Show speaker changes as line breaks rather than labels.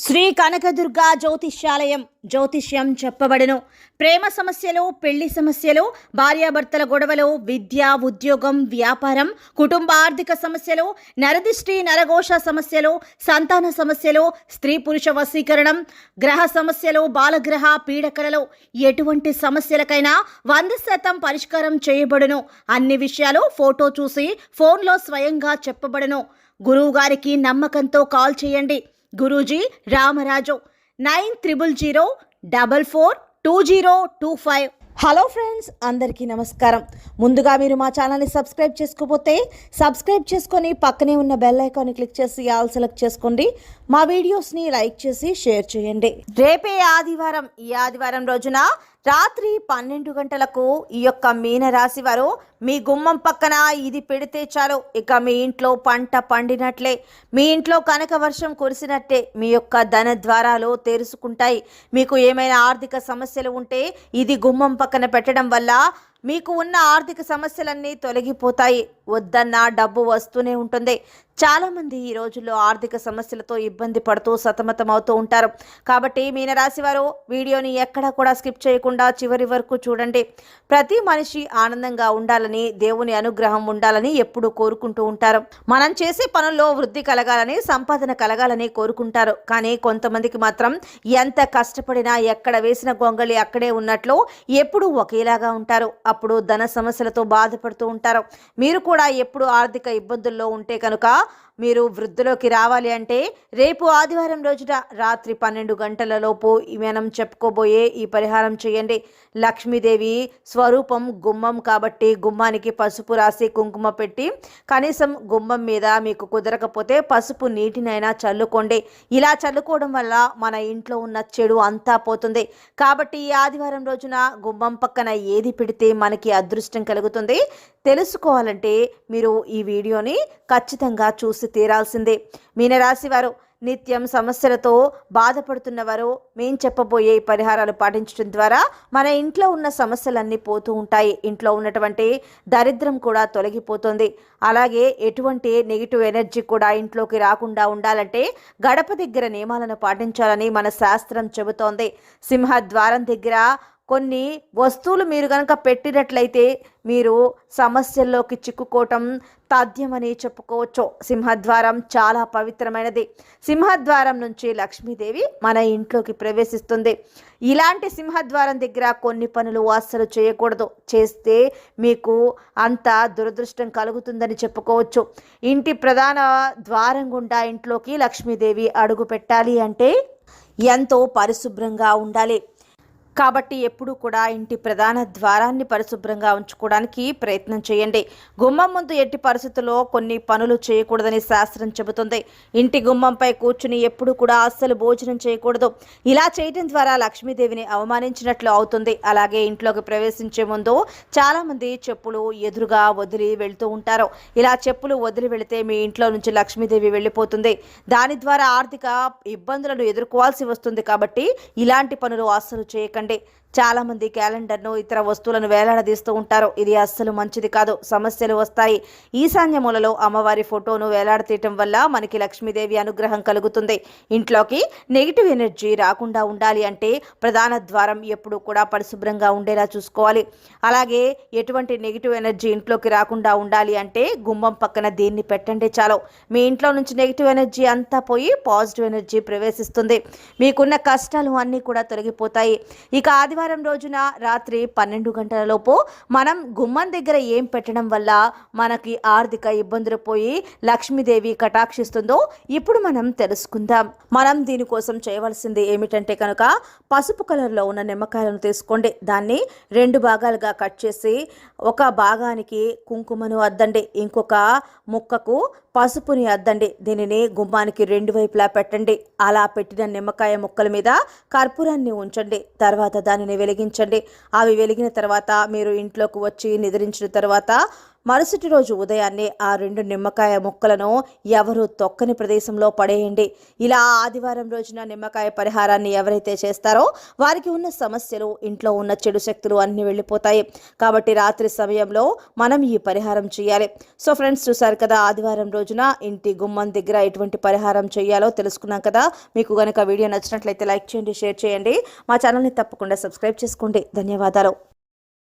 శ్రీ కనకదుర్గ జ్యోతిష్యాలయం జ్యోతిష్యం చెప్పబడును. ప్రేమ సమస్యలు, పెళ్లి సమస్యలు, భార్యాభర్తల గొడవలు, విద్య, ఉద్యోగం, వ్యాపారం, కుటుంబ ఆర్థిక సమస్యలు, నరదిష్టి, నరఘోష సమస్యలు, సంతాన సమస్యలు, స్త్రీ పురుష వశీకరణం, గ్రహ సమస్యలు, బాలగ్రహ పీడకలలో ఎటువంటి సమస్యలకైనా 100% పరిష్కారం చేయబడును. అన్ని విషయాలు ఫోటో చూసి ఫోన్లో స్వయంగా చెప్పబడును. గురువు గారికి నమ్మకంతో కాల్ చేయండి. గురూజీ రామరాజు 9000442025. హలో ఫ్రెండ్స్, అందరికీ నమస్కారం. ముందుగా మీరు మా ఛానల్ని సబ్స్క్రైబ్ చేసుకోకపోతే సబ్స్క్రైబ్ చేసుకొని పక్కనే ఉన్న బెల్ ఐకాన్ని క్లిక్ చేసి ఆల్ సెలెక్ట్ చేసుకోండి. మా వీడియోస్ని లైక్ చేసి షేర్ చేయండి. రేపే ఆదివారం. ఈ ఆదివారం రోజున రాత్రి 12 గంటలకు ఈ యొక్క మీనరాశి వారు మీ గుమ్మం పక్కన ఇది పెడితే చాలు, ఇక మీ ఇంట్లో పంట పండినట్లే, మీ ఇంట్లో కనక వర్షం కురిసినట్టే, మీ యొక్క ధన ద్వారాలు తెరుచుకుంటాయి. మీకు ఏమైనా ఆర్థిక సమస్యలు ఉంటే ఇది గుమ్మం పక్కన పెట్టడం వల్ల మీకు ఉన్న ఆర్థిక సమస్యలన్నీ తొలగిపోతాయి. వద్దన్న డబ్బు వస్తూనే ఉంటుంది. చాలామంది ఈ రోజుల్లో ఆర్థిక సమస్యలతో ఇబ్బంది పడుతూ సతమతం అవుతూ ఉంటారు. కాబట్టి మీనరాశి వారు వీడియోని ఎక్కడా కూడా స్కిప్ చేయకుండా చివరి వరకు చూడండి. ప్రతి మనిషి ఆనందంగా ఉండాలని, దేవుని అనుగ్రహం ఉండాలని ఎప్పుడూ కోరుకుంటూ ఉంటారు. మనం చేసే పనుల్లో వృద్ధి కలగాలని, సంపాదన కలగాలని కోరుకుంటారు. కానీ కొంతమందికి మాత్రం ఎంత కష్టపడినా ఎక్కడ వేసిన గొంగళి అక్కడే ఉన్నట్లు ఎప్పుడూ ఒకేలాగా ఉంటారు. అప్పుడు ధన సమస్యలతో బాధపడుతూ ఉంటారు. మీరు కూడా ఎప్పుడు ఆర్థిక ఇబ్బందుల్లో ఉంటే కనుక మీరు వృద్ధిలోకి రావాలి అంటే రేపు ఆదివారం రోజున రాత్రి 12 గంటలలోపు మనం చెప్పుకోబోయే ఈ పరిహారం చేయండి. లక్ష్మీదేవి స్వరూపం గుమ్మం కాబట్టి గుమ్మానికి పసుపు రాసి కుంకుమ పెట్టి కనీసం గుమ్మం మీద మీకు కుదరకపోతే పసుపు నీటినైనా చల్లుకోండి. ఇలా చల్లుకోవడం వల్ల మన ఇంట్లో ఉన్న చెడు అంతా పోతుంది. కాబట్టి ఈ ఆదివారం రోజున గుమ్మం పక్కన ఏది పెడితే మనకి అదృష్టం కలుగుతుంది తెలుసుకోవాలంటే మీరు ఈ వీడియోని ఖచ్చితంగా చూసి తీరాల్సిందే. మీనరాశి వారు నిత్యం సమస్యలతో బాధపడుతున్నవారు మేము చెప్పబోయే పరిహారాలు పాటించడం ద్వారా మన ఇంట్లో ఉన్న సమస్యలన్నీ పోతూ ఉంటాయి. ఇంట్లో ఉన్నటువంటి దరిద్రం కూడా తొలగిపోతుంది. అలాగే ఎటువంటి నెగిటివ్ ఎనర్జీ కూడా ఇంట్లోకి రాకుండా ఉండాలంటే గడప దగ్గర నియమాలను పాటించాలని మన శాస్త్రం చెబుతోంది. సింహద్వారం దగ్గర కొన్ని వస్తువులు మీరు కనుక పెట్టినట్లయితే మీరు సమస్యల్లోకి చిక్కుకోవటం తథ్యమని చెప్పుకోవచ్చు. సింహద్వారం చాలా పవిత్రమైనది. సింహద్వారం నుంచి లక్ష్మీదేవి మన ఇంట్లోకి ప్రవేశిస్తుంది. ఇలాంటి సింహద్వారం దగ్గర కొన్ని పనులు అస్సలు చేయకూడదు. చేస్తే మీకు అంత దురదృష్టం కలుగుతుందని చెప్పుకోవచ్చు. ఇంటి ప్రధాన ద్వారం గుండా ఇంట్లోకి లక్ష్మీదేవి అడుగు పెట్టాలి అంటే ఎంతో పరిశుభ్రంగా ఉండాలి. కాబట్టి ఎప్పుడు కూడా ఇంటి ప్రధాన ద్వారాన్ని పరిశుభ్రంగా ఉంచుకోవడానికి ప్రయత్నం చేయండి. గుమ్మం ముందు ఎట్టి పరిస్థితుల్లో కొన్ని పనులు చేయకూడదని శాస్త్రం చెబుతుంది. ఇంటి గుమ్మంపై కూర్చుని ఎప్పుడు కూడా అస్సలు భోజనం చేయకూడదు. ఇలా చేయడం ద్వారా లక్ష్మీదేవిని అవమానించినట్లు అవుతుంది. అలాగే ఇంట్లోకి ప్రవేశించే ముందు చాలామంది చెప్పులు ఎదురుగా వదిలి వెళ్తూ ఉంటారు. ఇలా చెప్పులు వదిలి వెళితే మీ ఇంట్లో నుంచి లక్ష్మీదేవి వెళ్ళిపోతుంది. దాని ద్వారా ఆర్థిక ఇబ్బందులను ఎదుర్కోవాల్సి వస్తుంది. కాబట్టి ఇలాంటి పనులు అస్సలు చేయకండి. చాలామంది క్యాలెండర్ను ఇతర వస్తువులను వేలాడదీస్తూ ఉంటారు. ఇది అస్సలు మంచిది కాదు. సమస్యలు వస్తాయి. ఈశాన్య మూలలో అమ్మవారి ఫోటోను వేలాడతీయటం వల్ల మనకి లక్ష్మీదేవి అనుగ్రహం కలుగుతుంది. ఇంట్లోకి నెగిటివ్ ఎనర్జీ రాకుండా ఉండాలి అంటే ప్రధాన ద్వారం ఎప్పుడు కూడా పరిశుభ్రంగా ఉండేలా చూసుకోవాలి. అలాగే ఎటువంటి నెగిటివ్ ఎనర్జీ ఇంట్లోకి రాకుండా ఉండాలి అంటే గుమ్మం పక్కన దీన్ని పెట్టండి చాలు. మీ ఇంట్లో నుంచి నెగిటివ్ ఎనర్జీ అంతా పోయి పాజిటివ్ ఎనర్జీ ప్రవేశిస్తుంది. మీకున్న కష్టాలు అన్నీ కూడా తొలగిపోతాయి. ఇక ఆదివారం రోజున రాత్రి 12 గంటలలోపు మనం గుమ్మం దగ్గర ఏం పెట్టడం వల్ల మనకి ఆర్థిక ఇబ్బందులు పోయి లక్ష్మీదేవి కటాక్షిస్తుందో ఇప్పుడు మనం తెలుసుకుందాం. మనం దీనికోసం చేయవలసింది ఏమిటంటే కనుక పసుపు కలర్లో ఉన్న నిమ్మకాయలను తీసుకోండి. దాన్ని 2 భాగాలుగా కట్ చేసి ఒక భాగానికి కుంకుమను అద్దండి, ఇంకొక ముక్కకు పసుపుని అద్దండి. దీనిని గుమ్మానికి 2 వైపులా పెట్టండి. అలా పెట్టిన నిమ్మకాయ ముక్కల మీద కర్పూరాన్ని ఉంచండి. తర్వాత దానిని వెలిగించండి. అవి వెలిగిన తర్వాత మీరు ఇంట్లోకి వచ్చి నిద్రించిన తర్వాత మరుసటి రోజు ఉదయాన్నే ఆ 2 నిమ్మకాయ ముక్కలను ఎవరు తొక్కని ప్రదేశంలో పడేయండి. ఇలా ఆదివారం రోజున నిమ్మకాయ పరిహారాన్ని ఎవరైతే చేస్తారో వారికి ఉన్న సమస్యలు, ఇంట్లో ఉన్న చెడు శక్తులు అన్నీ వెళ్ళిపోతాయి. కాబట్టి రాత్రి సమయంలో మనం ఈ పరిహారం చేయాలి. సో ఫ్రెండ్స్, చూసారు కదా, ఆదివారం రోజున ఇంటి గుమ్మం దగ్గర ఎటువంటి పరిహారం చేయాలో తెలుసుకున్నాం కదా. మీకు గనక వీడియో నచ్చినట్లయితే లైక్ చేయండి, షేర్ చేయండి. మా ఛానల్ని తప్పకుండా సబ్స్క్రైబ్ చేసుకోండి. ధన్యవాదాలు.